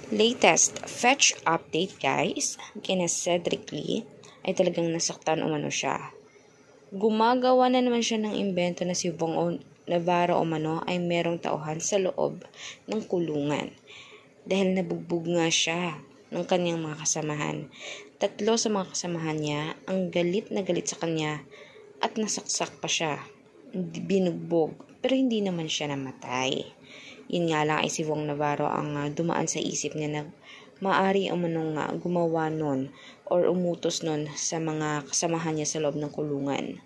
Latest fetch update guys, kina Cedric Lee ay talagang nasaktan umano siya. Gumagawa na naman siya ng imbento na si Bong Navarro umano ay merong tauhan sa loob ng kulungan. Dahil nabugbog nga siya ng kanyang mga kasamahan. 3 sa mga kasamahan niya ang galit na galit sa kanya at nasaksak pa siya. Binugbog pero hindi naman siya namatay. Yun nga lang ay si Bong Navarro ang dumaan sa isip niya na maaari umanong gumawa nun or umutos nun sa mga kasamahan niya sa loob ng kulungan.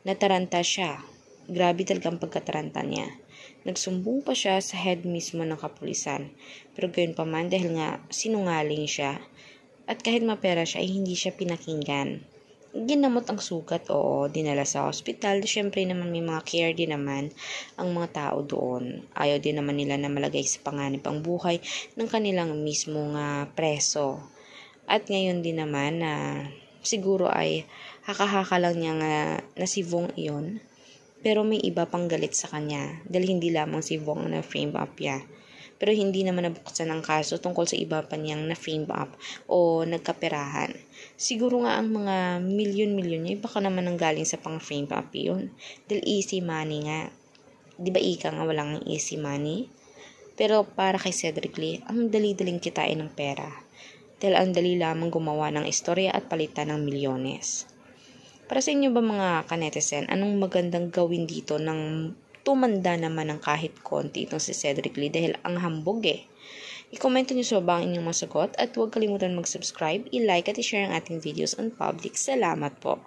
Nataranta siya. Grabe talaga ang pagkataranta niya. Nagsumbong pa siya sa head mismo ng kapulisan. Pero gayon pa man dahil nga sinungaling siya at kahit mapera siya ay hindi siya pinakinggan. Ginamot ang sugat, oo, dinala sa hospital. Siyempre naman may mga care din naman ang mga tao doon. Ayaw din naman nila na malagay sa panganib ang buhay ng kanilang mismong preso. At ngayon din naman siguro ay haka-haka lang niya na si Bong iyon. Pero may iba pang galit sa kanya dahil hindi lamang si Bong na frame up niya. Pero hindi naman nabuksan ang kaso tungkol sa iba pa niyang na-frame up o nagkaperahan. Siguro nga ang mga milyon-milyon niya, baka naman ang galing sa pang-frame up yun. Dahil easy money nga. Di ba ika nga walang easy money? Pero para kay Cedric Lee, ang dali-daling kitain ng pera. Dahil ang dali lamang gumawa ng istorya at palitan ng milyones. Para sa inyo ba mga kanetizen, anong magandang gawin dito ng tumanda naman ng kahit konti itong si Cedric Lee dahil ang hambog eh. I-komento nyo sa baba ang inyong masagot at huwag kalimutan mag-subscribe, i-like at i-share ang ating videos on public. Salamat po!